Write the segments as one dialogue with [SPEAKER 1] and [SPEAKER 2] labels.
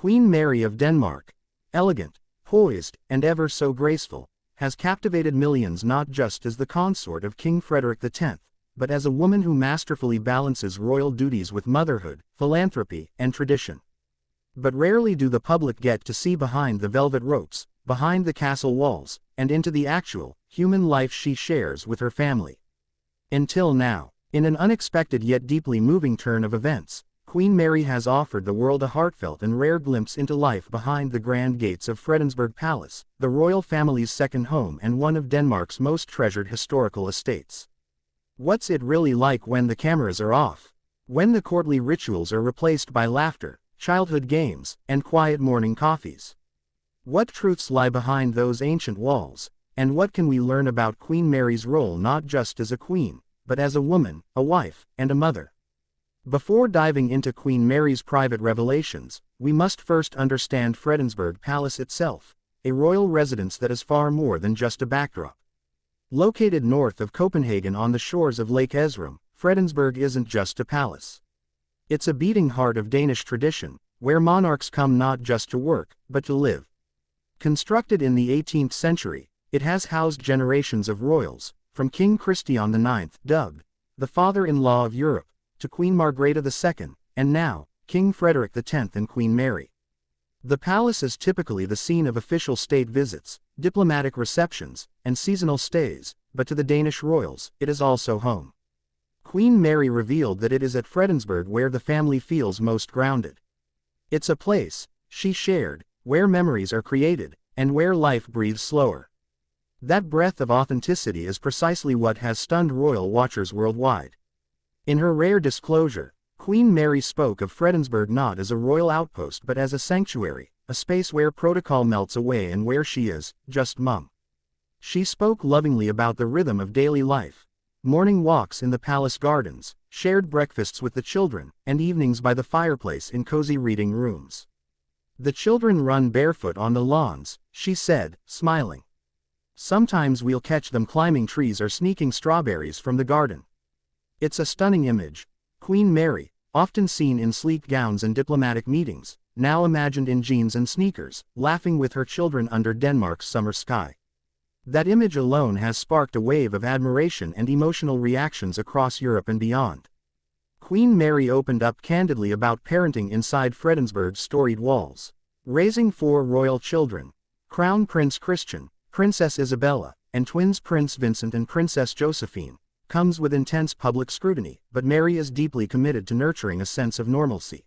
[SPEAKER 1] Queen Mary of Denmark, elegant, poised, and ever so graceful, has captivated millions not just as the consort of King Frederick X, but as a woman who masterfully balances royal duties with motherhood, philanthropy, and tradition. But rarely do the public get to see behind the velvet ropes, behind the castle walls, and into the actual, human life she shares with her family. Until now, in an unexpected yet deeply moving turn of events, Queen Mary has offered the world a heartfelt and rare glimpse into life behind the grand gates of Fredensborg Palace, the royal family's second home and one of Denmark's most treasured historical estates. What's it really like when the cameras are off? When the courtly rituals are replaced by laughter, childhood games, and quiet morning coffees? What truths lie behind those ancient walls, and what can we learn about Queen Mary's role not just as a queen, but as a woman, a wife, and a mother? Before diving into Queen Mary's private revelations, we must first understand Fredensborg Palace itself, a royal residence that is far more than just a backdrop. Located north of Copenhagen on the shores of Lake Esrum, Fredensborg isn't just a palace. It's a beating heart of Danish tradition, where monarchs come not just to work, but to live. Constructed in the 18th century, it has housed generations of royals, from King Christian IX, dubbed the father-in-law of Europe, to Queen Margrethe II, and now, King Frederick X and Queen Mary. The palace is typically the scene of official state visits, diplomatic receptions, and seasonal stays, but to the Danish royals, it is also home. Queen Mary revealed that it is at Fredensborg where the family feels most grounded. It's a place, she shared, where memories are created, and where life breathes slower. That breath of authenticity is precisely what has stunned royal watchers worldwide. In her rare disclosure, Queen Mary spoke of Fredensborg not as a royal outpost but as a sanctuary, a space where protocol melts away and where she is, just mum. She spoke lovingly about the rhythm of daily life: morning walks in the palace gardens, shared breakfasts with the children, and evenings by the fireplace in cozy reading rooms. The children run barefoot on the lawns, she said, smiling. Sometimes we'll catch them climbing trees or sneaking strawberries from the garden. It's a stunning image. Queen Mary, often seen in sleek gowns and diplomatic meetings, now imagined in jeans and sneakers, laughing with her children under Denmark's summer sky. That image alone has sparked a wave of admiration and emotional reactions across Europe and beyond. Queen Mary opened up candidly about parenting inside Fredensborg's storied walls. Raising 4 royal children, Crown Prince Christian, Princess Isabella, and twins Prince Vincent and Princess Josephine, comes with intense public scrutiny, but Mary is deeply committed to nurturing a sense of normalcy.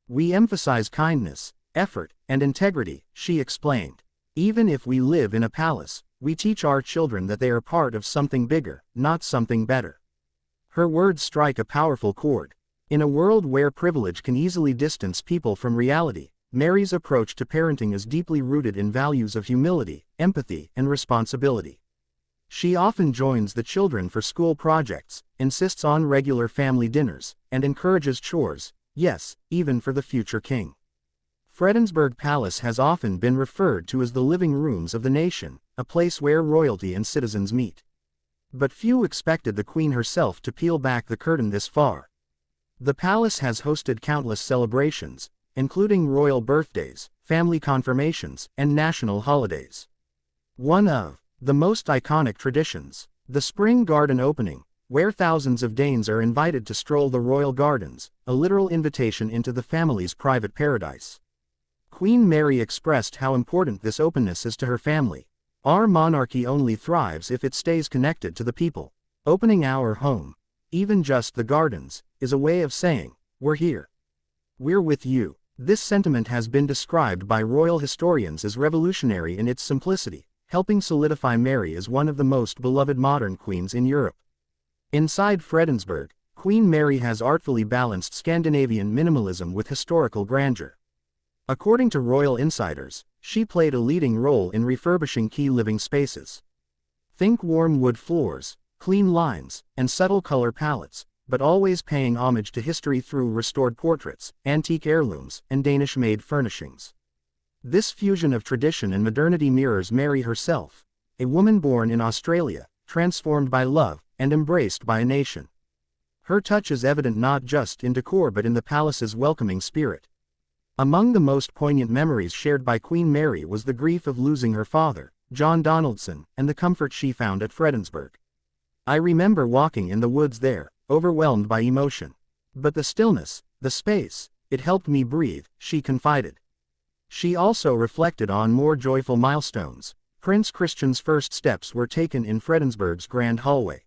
[SPEAKER 1] We emphasize kindness, effort, and integrity, she explained. Even if we live in a palace, we teach our children that they are part of something bigger, not something better. Her words strike a powerful chord. In a world where privilege can easily distance people from reality, Mary's approach to parenting is deeply rooted in values of humility, empathy, and responsibility. She often joins the children for school projects, insists on regular family dinners, and encourages chores, yes, even for the future king. Fredensborg Palace has often been referred to as the living rooms of the nation, a place where royalty and citizens meet. But few expected the Queen herself to peel back the curtain this far. The palace has hosted countless celebrations, including royal birthdays, family confirmations, and national holidays. One of the most iconic traditions, the spring garden opening, where thousands of Danes are invited to stroll the royal gardens, a literal invitation into the family's private paradise. Queen Mary expressed how important this openness is to her family. Our monarchy only thrives if it stays connected to the people. Opening our home, even just the gardens, is a way of saying, we're here. We're with you. This sentiment has been described by royal historians as revolutionary in its simplicity, helping solidify Mary as one of the most beloved modern queens in Europe. Inside Fredensborg, Queen Mary has artfully balanced Scandinavian minimalism with historical grandeur. According to royal insiders, she played a leading role in refurbishing key living spaces. Think warm wood floors, clean lines, and subtle color palettes, but always paying homage to history through restored portraits, antique heirlooms, and Danish-made furnishings. This fusion of tradition and modernity mirrors Mary herself, a woman born in Australia, transformed by love, and embraced by a nation. Her touch is evident not just in decor but in the palace's welcoming spirit. Among the most poignant memories shared by Queen Mary was the grief of losing her father, John Donaldson, and the comfort she found at Fredensborg. I remember walking in the woods there, overwhelmed by emotion. But the stillness, the space, it helped me breathe, she confided. She also reflected on more joyful milestones. Prince Christian's first steps were taken in Fredensborg's grand hallway.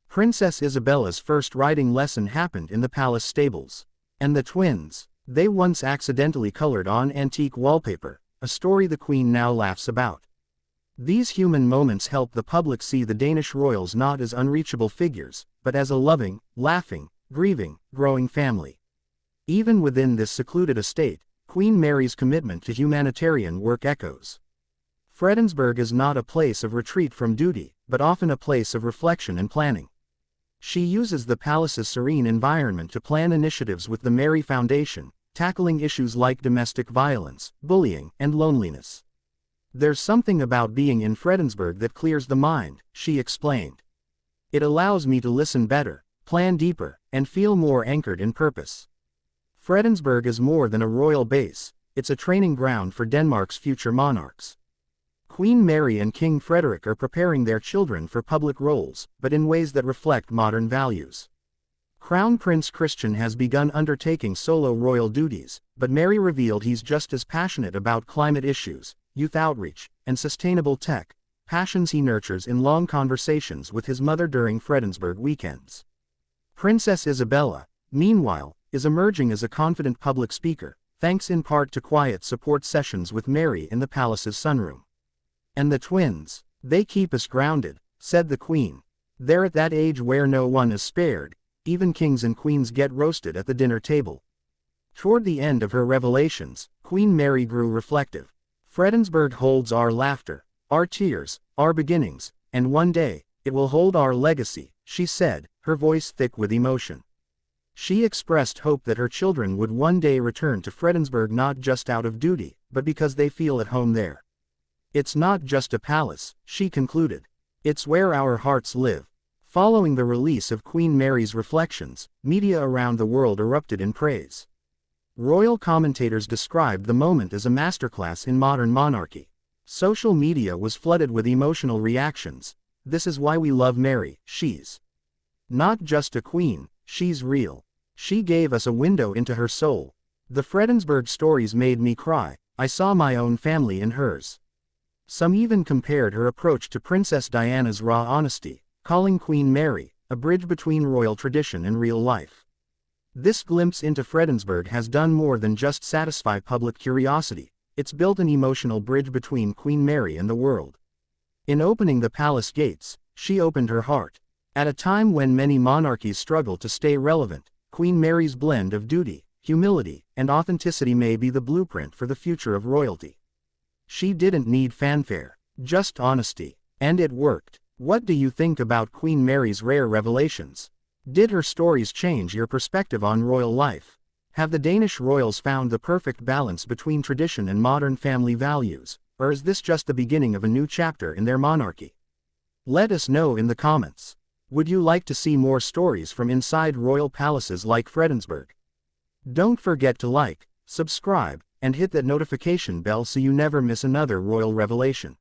[SPEAKER 1] Princess Isabella's first riding lesson happened in the palace stables. And the twins, they once accidentally colored on antique wallpaper, a story the Queen now laughs about. These human moments help the public see the Danish royals not as unreachable figures, but as a loving, laughing, grieving, growing family. Even within this secluded estate, Queen Mary's commitment to humanitarian work echoes. Fredensborg is not a place of retreat from duty, but often a place of reflection and planning. She uses the palace's serene environment to plan initiatives with the Mary Foundation, tackling issues like domestic violence, bullying, and loneliness. There's something about being in Fredensborg that clears the mind, she explained. It allows me to listen better, plan deeper, and feel more anchored in purpose. Fredensborg is more than a royal base, it's a training ground for Denmark's future monarchs. Queen Mary and King Frederik are preparing their children for public roles, but in ways that reflect modern values. Crown Prince Christian has begun undertaking solo royal duties, but Mary revealed he's just as passionate about climate issues, youth outreach, and sustainable tech, passions he nurtures in long conversations with his mother during Fredensborg weekends. Princess Isabella, meanwhile, is emerging as a confident public speaker, thanks in part to quiet support sessions with Mary in the palace's sunroom. And the twins, they keep us grounded, said the Queen. They're at that age where no one is spared, even kings and queens get roasted at the dinner table. Toward the end of her revelations, Queen Mary grew reflective. Fredensborg holds our laughter, our tears, our beginnings, and one day, it will hold our legacy, she said, her voice thick with emotion. She expressed hope that her children would one day return to Fredensborg not just out of duty, but because they feel at home there. It's not just a palace, she concluded. It's where our hearts live. Following the release of Queen Mary's reflections, media around the world erupted in praise. Royal commentators described the moment as a masterclass in modern monarchy. Social media was flooded with emotional reactions. This is why we love Mary, she's not just a queen, she's real. She gave us a window into her soul. The Fredensborg stories made me cry, I saw my own family in hers. Some even compared her approach to Princess Diana's raw honesty, calling Queen Mary a bridge between royal tradition and real life. This glimpse into Fredensborg has done more than just satisfy public curiosity, it's built an emotional bridge between Queen Mary and the world. In opening the palace gates, she opened her heart. At a time when many monarchies struggle to stay relevant, Queen Mary's blend of duty, humility, and authenticity may be the blueprint for the future of royalty. She didn't need fanfare, just honesty. And it worked. What do you think about Queen Mary's rare revelations? Did her stories change your perspective on royal life? Have the Danish royals found the perfect balance between tradition and modern family values, or is this just the beginning of a new chapter in their monarchy? Let us know in the comments. Would you like to see more stories from inside royal palaces like Fredensborg? Don't forget to like, subscribe, and hit that notification bell so you never miss another royal revelation.